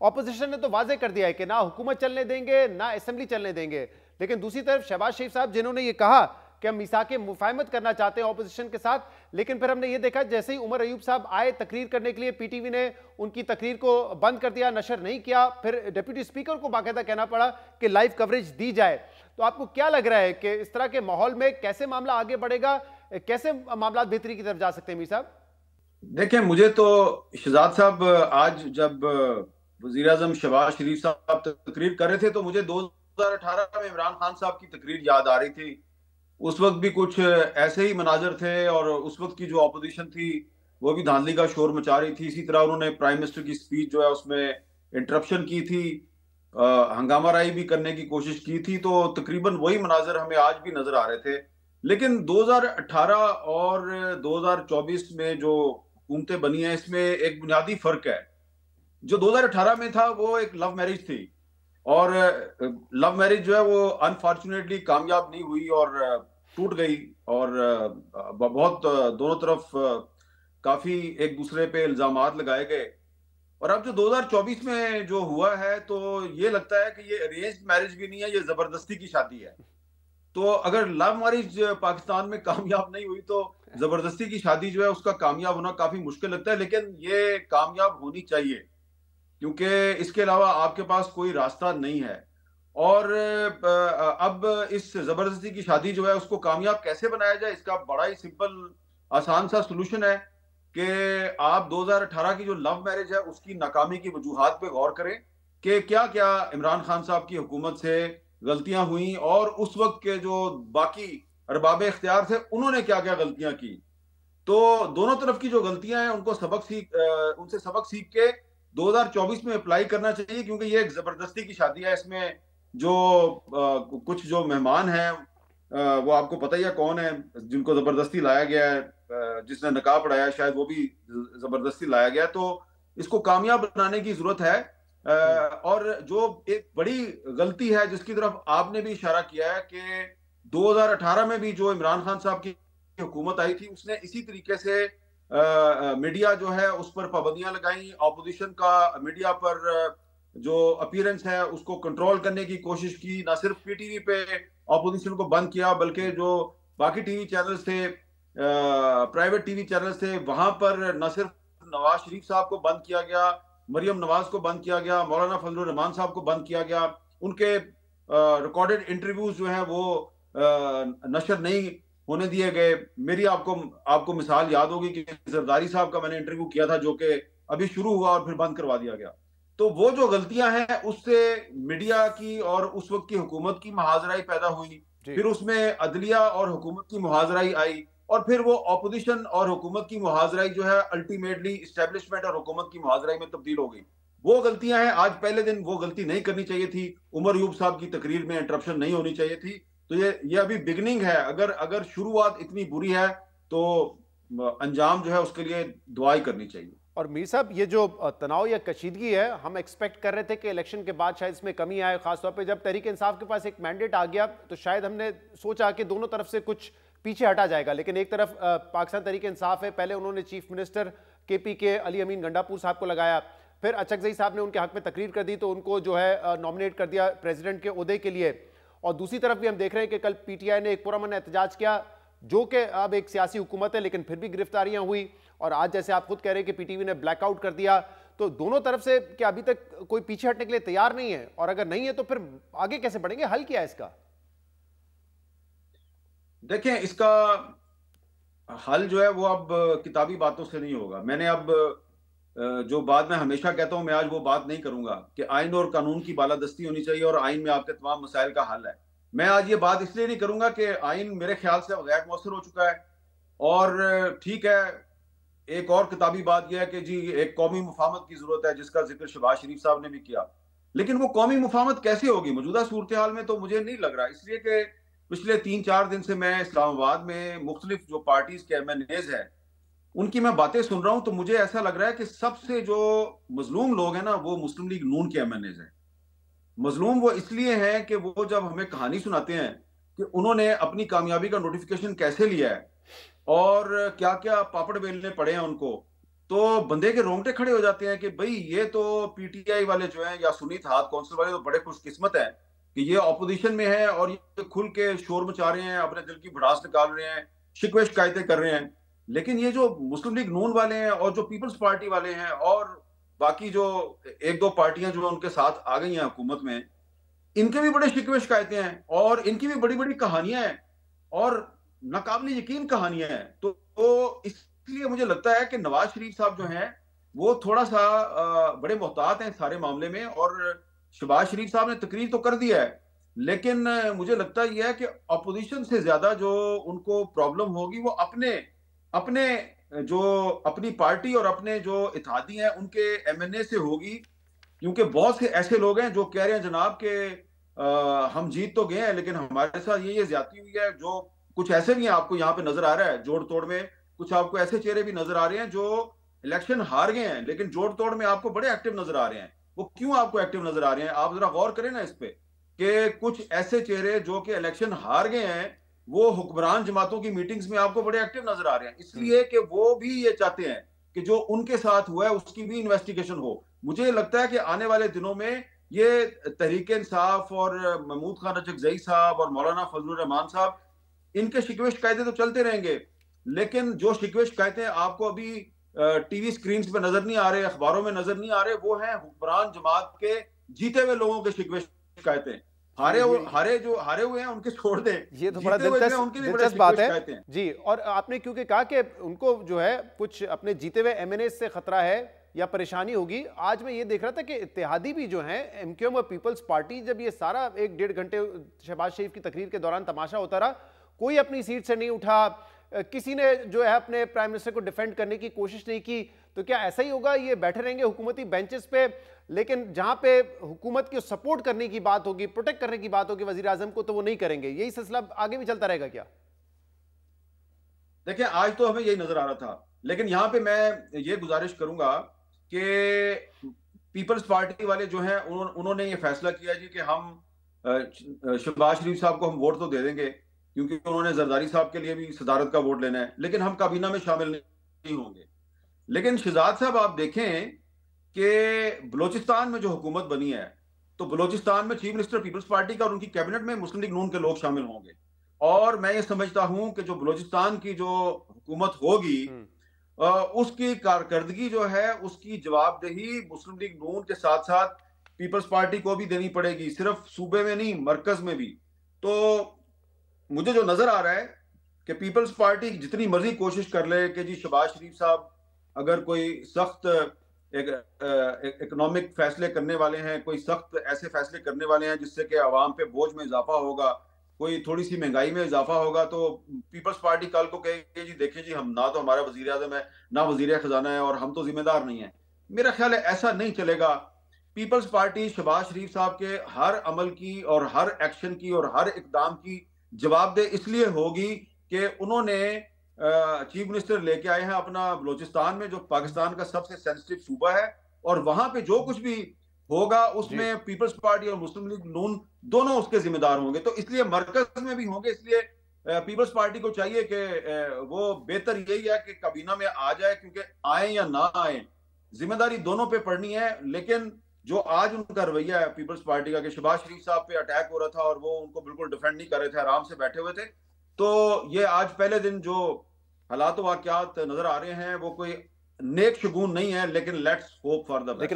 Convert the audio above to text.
Opposition ने तो वाजे कर दिया है कि ना हुकूमत चलने देंगे ना असेंबली चलने देंगे, लेकिन दूसरी तरफ शहबाज शरीफ साहब जिन्होंने ये कहा कि हम मीसाक मुफाहमत करना चाहते हैं ऑपोजिशन के साथ, लेकिन फिर हमने ये देखा जैसे ही उमर अयूब साहब आए तकरीर करने के लिए, पीटीवी ने उनकी तकरीर को बंद कर दिया, नशर नहीं किया, फिर डिप्टी स्पीकर को बाकायदा कहना पड़ा कि लाइव कवरेज दी जाए। तो आपको क्या लग रहा है कि इस तरह के माहौल में कैसे मामला आगे बढ़ेगा, कैसे मामला बेहतरी की तरफ जा सकते हैं मीर साहब? देखें, मुझे तो शहजाद साहब आज जब वजीर आजम शहबाज शरीफ साहब तकरीर कर रहे थे तो मुझे 2018 में इमरान खान साहब की तकरीर याद आ रही थी। उस वक्त भी कुछ ऐसे ही मनाजर थे और उस वक्त की जो अपोजिशन थी वो भी धांधली का शोर मचा रही थी। इसी तरह उन्होंने प्राइम मिनिस्टर की स्पीच जो है उसमें इंटरप्शन की थी, हंगामा राई भी करने की कोशिश की थी। तो तकरीबन वही मनाजर हमें आज भी नजर आ रहे थे। लेकिन 2018 और 2024 में जो हुकूमतें बनी हैं इसमें एक बुनियादी फर्क है। जो 2018 में था वो एक लव मैरिज थी और लव मैरिज जो है वो अनफॉर्चुनेटली कामयाब नहीं हुई और टूट गई और बहुत दोनों तरफ काफी एक दूसरे पे इल्जामात लगाए गए। और अब जो 2024 में जो हुआ है तो ये लगता है कि ये अरेंज मैरिज भी नहीं है, ये जबरदस्ती की शादी है। तो अगर लव मैरिज पाकिस्तान में कामयाब नहीं हुई तो जबरदस्ती की शादी जो है उसका कामयाब होना काफी मुश्किल लगता है। लेकिन ये कामयाब होनी चाहिए क्योंकि इसके अलावा आपके पास कोई रास्ता नहीं है। और अब इस जबरदस्ती की शादी जो है उसको कामयाब कैसे बनाया जाए, इसका बड़ा ही सिंपल आसान सा सोल्यूशन है कि आप 2018 की जो लव मैरिज है उसकी नाकामी की वजूहात पे गौर करें कि क्या क्या इमरान खान साहब की हुकूमत से गलतियां हुई और उस वक्त के जो बाकी अरबाब इख्तियार थे उन्होंने क्या क्या गलतियां की। तो दोनों तरफ की जो गलतियां हैं उनको उनसे सबक सीख के 2024 में अप्लाई करना चाहिए क्योंकि ये एक जबरदस्ती की शादी है। इसमें जो कुछ जो मेहमान हैं वो आपको पता ही है कौन है जिनको जबरदस्ती लाया गया है, जिसने नकाब पढ़ाया शायद वो भी जबरदस्ती लाया गया। तो इसको कामयाब बनाने की जरूरत है। और जो एक बड़ी गलती है जिसकी तरफ आपने भी इशारा किया है कि 2018 में भी जो इमरान खान साहब की हुकूमत आई थी उसने इसी तरीके से मीडिया जो है उस पर पाबंदियां लगाई, ऑपोजिशन का मीडिया पर जो अपीयरेंस है उसको कंट्रोल करने की कोशिश की। ना सिर्फ पीटीवी पे ऑपोजिशन को बंद किया बल्कि जो बाकी टीवी चैनल्स थे, प्राइवेट टीवी चैनल्स थे, वहां पर न सिर्फ नवाज शरीफ साहब को बंद किया गया, मरियम नवाज को बंद किया गया, मौलाना फजलुर रहमान साहब को बंद किया गया। उनके रिकॉर्डेड इंटरव्यूज जो है वो नशर नहीं होने दिए गए। मेरी आपको आपको मिसाल याद होगी कि जरदारी साहब का मैंने इंटरव्यू किया था जो कि अभी शुरू हुआ और फिर बंद करवा दिया गया। तो वो जो गलतियां हैं उससे मीडिया की और उस वक्त की हुकूमत की मुहाजराई पैदा हुई, जी। फिर उसमें अदलिया और हुकूमत की मुहाजराई आई और फिर वो ऑपोजिशन और हुकूमत की मुहाजराई जो है अल्टीमेटली इस्टेब्लिशमेंट और हुकूमत की मुहाजराई में तब्दील हो गई। वो गलतियां हैं, आज पहले दिन वो गलती नहीं करनी चाहिए थी। उमर यूब साहब की तकरीर में इंटरप्शन नहीं होनी चाहिए थी। तो ये अभी बिगनिंग है। अगर अगर शुरुआत इतनी बुरी है तो अंजाम जो है उसके लिए दुआई करनी चाहिए। और मीर साहब, ये जो तनाव या कशीदगी है, हम एक्सपेक्ट कर रहे थे कि इलेक्शन के बाद शायद इसमें कमी आए, खासतौर पे जब तहरीक इंसाफ के पास एक मैंडेट आ गया तो शायद हमने सोचा कि दोनों तरफ से कुछ पीछे हटा जाएगा। लेकिन एक तरफ पाकिस्तान तहरीक इंसाफ है, पहले उन्होंने चीफ मिनिस्टर केपी के अली अमीन गंडापुर साहब को लगाया, फिर अचकजई साहब ने उनके हक में तकरीर कर दी तो उनको जो है नॉमिनेट कर दिया प्रेसिडेंट के ओहदे के लिए। और दूसरी तरफ भी हम देख रहे हैं कि कल पीटीआई ने एक पुरअमन एहतजाज किया, जो कि अब एक सियासी हुकूमत है लेकिन फिर भी गिरफ्तारियां हुई, और आज जैसे आप खुद कह रहे हैं कि पीटीवी ने ब्लैकआउट कर दिया। तो दोनों तरफ से क्या अभी तक कोई पीछे हटने के लिए तैयार नहीं है, और अगर नहीं है तो फिर आगे कैसे बढ़ेंगे, हल क्या है इसका? देखें, इसका हल जो है वो अब किताबी बातों से नहीं होगा। मैंने अब जो बात मैं हमेशा कहता हूं मैं आज वो बात नहीं करूंगा कि आइन और कानून की बालादस्ती होनी चाहिए और आइन में आपके तमाम मसाइल का हल है। मैं आज ये बात इसलिए नहीं करूंगा कि आइन मेरे ख्याल से गैर मौसर हो चुका है। और ठीक है, एक और किताबी बात यह है कि जी एक कौमी मुफाहमत की जरूरत है जिसका जिक्र शहबाज शरीफ साहब ने भी किया। लेकिन वो कौमी मुफाहमत कैसे होगी मौजूदा सूरत हाल में, तो मुझे नहीं लग रहा। इसलिए कि पिछले 3-4 दिन से मैं इस्लामाबाद में मुख्तलिफ जो पार्टीज के MNAs है उनकी मैं बातें सुन रहा हूं तो मुझे ऐसा लग रहा है कि सबसे जो मजलूम लोग हैं ना वो मुस्लिम लीग नून के MNAs हैं। मजलूम वो इसलिए हैं कि वो जब हमें कहानी सुनाते हैं कि उन्होंने अपनी कामयाबी का नोटिफिकेशन कैसे लिया है और क्या क्या पापड़ बेलने पड़े हैं उनको, तो बंदे के रोंगटे खड़े हो जाते हैं कि भाई ये तो पीटीआई वाले जो हैं या सुन्नी इत्तेहाद कौंसिल वाले तो बड़े खुशकिस्मत हैं कि ये ऑपोजिशन में है और ये खुल के शोर मचा रहे हैं, अपने दिल की भड़ास निकाल रहे हैं, शिकवे शिकायतें कर रहे हैं। लेकिन ये जो मुस्लिम लीग नून वाले हैं और जो पीपल्स पार्टी वाले हैं और बाकी जो एक दो पार्टियां जो उनके साथ आ गई हैं हुकूमत में, इनके भी बड़े शिकवे शिकायतें हैं और इनकी भी बड़ी बड़ी कहानियां हैं और नाकाबिल यकीन कहानियां हैं। तो इसलिए मुझे लगता है कि नवाज शरीफ साहब जो हैं वो थोड़ा सा बड़े मोहतात हैं सारे मामले में। और शहबाज शरीफ साहब ने तकरीर तो कर दिया है, लेकिन मुझे लगता यह है कि अपोजिशन से ज्यादा जो उनको प्रॉब्लम होगी वो अपने अपने जो अपनी पार्टी और अपने जो इत्तेहादी हैं उनके एमएनए से होगी। क्योंकि बहुत से ऐसे लोग हैं जो कह रहे हैं जनाब के हम जीत तो गए हैं लेकिन हमारे साथ ये ज्यादती हुई है। जो कुछ ऐसे भी हैं, आपको यहाँ पे नजर आ रहा है जोड़ तोड़ में, कुछ आपको ऐसे चेहरे भी नजर आ रहे हैं जो इलेक्शन हार गए हैं लेकिन जोड़ तोड़ में आपको बड़े एक्टिव नजर आ रहे हैं। वो क्यों आपको एक्टिव नजर आ रहे हैं, आप जरा गौर करें ना इस पे कि कुछ ऐसे चेहरे जो कि इलेक्शन हार गए हैं वो हुक्मरान जमातों की मीटिंग्स में आपको बड़े एक्टिव नजर आ रहे हैं, इसलिए कि वो भी ये चाहते हैं कि जो उनके साथ हुआ है उसकी भी इन्वेस्टिगेशन हो। मुझे लगता है कि आने वाले दिनों में ये तहरीक इंसाफ और महमूद खान रजकजई साहब और मौलाना फजलुर रहमान साहब, इनके शिकवे शिकायतें तो चलते रहेंगे, लेकिन जो शिकवे शिकायतें आपको अभी टीवी स्क्रीन पे नजर नहीं आ रहे, अखबारों में नजर नहीं आ रहे, वो हैं हुक्मरान जमात के जीते हुए लोगों के शिकवे शिकायतें। हारे हुए हैं उनके छोड़ दें, ये तो बड़ा दिलचस्प बात है जी। और आपने क्योंकि कहा कि उनको जो है कुछ अपने जीते हुए एमएनए से खतरा है या परेशानी होगी, आज मैं ये देख रहा था कि इत्तेहादी भी जो हैं एमक्यूएम और पीपल्स पार्टी, जब ये सारा 1-1.5 घंटे शहबाज शरीफ की तकरीर के दौरान तमाशा होता रहा, कोई अपनी सीट से नहीं उठा, किसी ने जो है अपने प्राइम मिनिस्टर को डिफेंड करने की कोशिश नहीं की। तो क्या ऐसा ही होगा, ये बैठे रहेंगे हुकूमती बेंचेस पे, लेकिन जहां पे हुकूमत की सपोर्ट करने की बात होगी, प्रोटेक्ट करने की बात होगी वजीर आजम को, तो वो नहीं करेंगे? यही सिलसिला आगे भी चलता रहेगा क्या? देखिए आज तो हमें यही नजर आ रहा था, लेकिन यहां पे मैं ये गुजारिश करूंगा कि पीपल्स पार्टी वाले जो हैं उन्होंने ये फैसला किया जी कि हम शहबाज शरीफ साहब को हम वोट तो दे देंगे क्योंकि उन्होंने जरदारी साहब के लिए भी सदारत का वोट लेना है, लेकिन हम काबीना में शामिल नहीं होंगे। लेकिन शहजाद साहब आप देखें कि बलोचिस्तान में जो हुकूमत बनी है, तो बलोचिस्तान में चीफ मिनिस्टर पीपल्स पार्टी का और उनकी कैबिनेट में मुस्लिम लीग नून के लोग शामिल होंगे। और मैं ये समझता हूं कि जो बलोचिस्तान की जो हुकूमत होगी उसकी कारकर्दगी जो है उसकी जवाबदेही मुस्लिम लीग नून के साथ साथ पीपल्स पार्टी को भी देनी पड़ेगी, सिर्फ सूबे में नहीं मरकज में भी। तो मुझे जो नजर आ रहा है कि पीपल्स पार्टी जितनी मर्जी कोशिश कर ले कि जी शहबाज शरीफ साहब अगर कोई सख्त इकोनॉमिक फैसले करने वाले हैं, कोई सख्त ऐसे फैसले करने वाले हैं जिससे कि आवाम पे बोझ में इजाफा होगा, कोई थोड़ी सी महंगाई में इजाफा होगा, तो पीपल्स पार्टी कल को कहेगी जी देखिए जी हम ना तो हमारा वजीर आजम है ना वजीर खजाना है और हम तो जिम्मेदार नहीं है। मेरा ख्याल है ऐसा नहीं चलेगा। पीपल्स पार्टी शहबाज शरीफ साहब के हर अमल की और हर एक्शन की और हर इकदाम की जवाबदेह इसलिए होगी कि उन्होंने चीफ मिनिस्टर लेके आए हैं अपना बलोचिस्तान में, जो पाकिस्तान का सबसे सेंसिटिव सूबा है, और वहां पे जो कुछ भी होगा उसमें पीपल्स पार्टी और मुस्लिम लीग नून दोनों उसके जिम्मेदार होंगे। तो इसलिए मरकज में भी होंगे, इसलिए पीपल्स पार्टी को चाहिए कि वो बेहतर यही है कि काबीना में आ जाए, क्योंकि आए या ना आए जिम्मेदारी दोनों पे पड़नी है। लेकिन जो आज उनका रवैया है पीपल्स पार्टी का कि शहबाज शरीफ साहब पे अटैक हो रहा था और वो उनको बिल्कुल डिफेंड नहीं कर रहे थे, आराम से बैठे हुए थे, तो ये आज पहले दिन जो हालात वाकयात नजर आ रहे हैं वो कोई नेक शगुन नहीं है। लेकिन let's hope for the best.